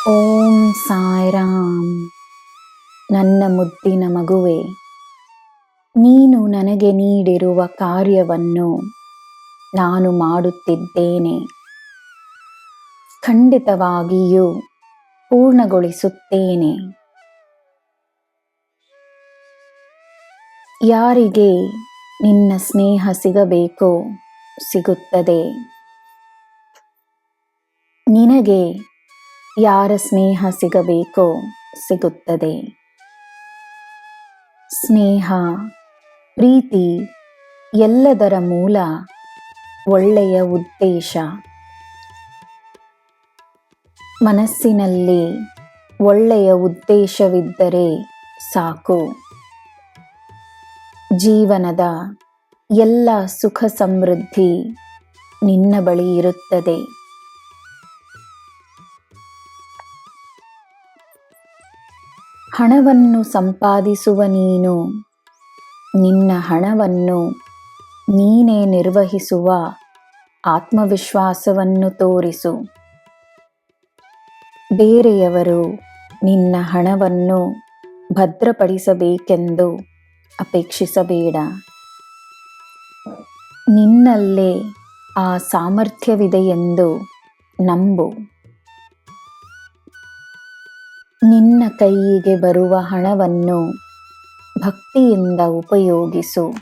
ಓಂ ಸಾಯಿರಾಮ್. ನನ್ನ ಮುದ್ದಿನ ಮಗುವೆ, ನೀನು ನನಗೆ ನೀಡಿರುವ ಕಾರ್ಯವನ್ನು ನಾನು ಮಾಡುತ್ತಿದ್ದೇನೆ. ಖಂಡಿತವಾಗಿಯೂ ಪೂರ್ಣಗೊಳಿಸುತ್ತೇನೆ. ಯಾರಿಗೆ ನಿನ್ನ ಸ್ನೇಹ ಸಿಗಬೇಕೋ ಸಿಗುತ್ತದೆ. ನಿನಗೆ ಯಾರ ಸ್ನೇಹ ಸಿಗಬೇಕೋ ಸಿಗುತ್ತದೆ. ಸ್ನೇಹ, ಪ್ರೀತಿ ಎಲ್ಲದರ ಮೂಲ ಒಳ್ಳೆಯ ಉದ್ದೇಶ. ಮನಸ್ಸಿನಲ್ಲಿ ಒಳ್ಳೆಯ ಉದ್ದೇಶವಿದ್ದರೆ ಸಾಕು. ಜೀವನದ ಎಲ್ಲ ಸುಖ ಸಮೃದ್ಧಿ ನಿನ್ನ ಬಳಿ ಇರುತ್ತದೆ. ಹಣವನ್ನು ಸಂಪಾದಿಸುವ ನೀನು ನಿನ್ನ ಹಣವನ್ನು ನೀನೇ ನಿರ್ವಹಿಸುವ ಆತ್ಮವಿಶ್ವಾಸವನ್ನು ತೋರಿಸು. ಬೇರೆಯವರು ನಿನ್ನ ಹಣವನ್ನು ಭದ್ರಪಡಿಸಬೇಕೆಂದು ಅಪೇಕ್ಷಿಸಬೇಡ. ನಿನ್ನಲ್ಲೇ ಆ ಸಾಮರ್ಥ್ಯವಿದೆಯೆಂದು ನಂಬು. ನಿನ್ನ ಕೈಯಿಗೆ ಬರುವ ಹಣವನ್ನು ಭಕ್ತಿಯಿಂದ ಉಪಯೋಗಿಸು.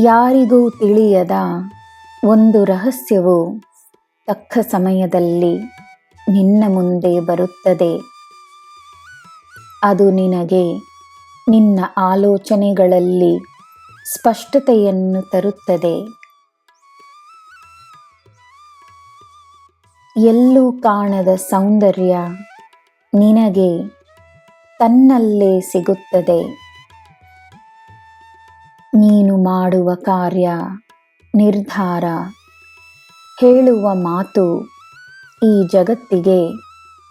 ಯಾರಿಗೂ ತಿಳಿಯದ ಒಂದು ರಹಸ್ಯವು ತಕ್ಕ ಸಮಯದಲ್ಲಿ ನಿನ್ನ ಮುಂದೆ ಬರುತ್ತದೆ. ಅದು ನಿನಗೆ ನಿನ್ನ ಆಲೋಚನೆಗಳಲ್ಲಿ ಸ್ಪಷ್ಟತೆಯನ್ನು ತರುತ್ತದೆ. ಎಲ್ಲೂ ಕಾಣದ ಸೌಂದರ್ಯ ನಿನಗೆ ತನ್ನಲ್ಲೇ ಸಿಗುತ್ತದೆ. ನೀನು ಮಾಡುವ ಕಾರ್ಯ, ನಿರ್ಧಾರ, ಹೇಳುವ ಮಾತು ಈ ಜಗತ್ತಿಗೆ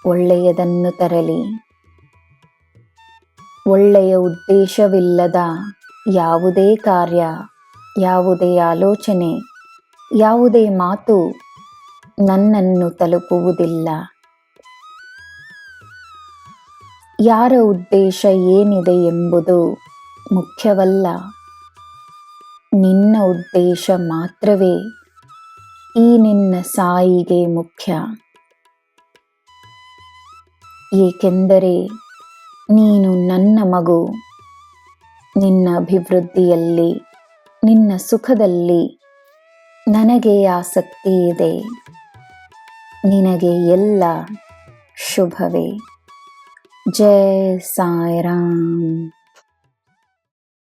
ಒಳ್ಳೆಯದನ್ನು ತರಲಿ. ಒಳ್ಳೆಯ ಉದ್ದೇಶವಿಲ್ಲದ ಯಾವುದೇ ಕಾರ್ಯ, ಯಾವುದೇ ಆಲೋಚನೆ, ಯಾವುದೇ ಮಾತು ನನ್ನನ್ನು ತಲುಪುವುದಿಲ್ಲ. ಯಾರ ಉದ್ದೇಶ ಏನಿದೆ ಎಂಬುದು ಮುಖ್ಯವಲ್ಲ. ನಿನ್ನ ಉದ್ದೇಶ ಮಾತ್ರವೇ ಈ ನಿನ್ನ ಸಾಯಿಗೆ ಮುಖ್ಯ. ಏಕೆಂದರೆ ನೀನು ನನ್ನ ಮಗು. ನಿನ್ನ ಅಭಿವೃದ್ಧಿಯಲ್ಲಿ, ನಿನ್ನ ಸುಖದಲ್ಲಿ ನನಗೆ ಆಸಕ್ತಿ ಇದೆ. ನಿನಗೆ ಎಲ್ಲ ಶುಭವೇ. ಜೈ ಸಾಯಿರಾಮ್.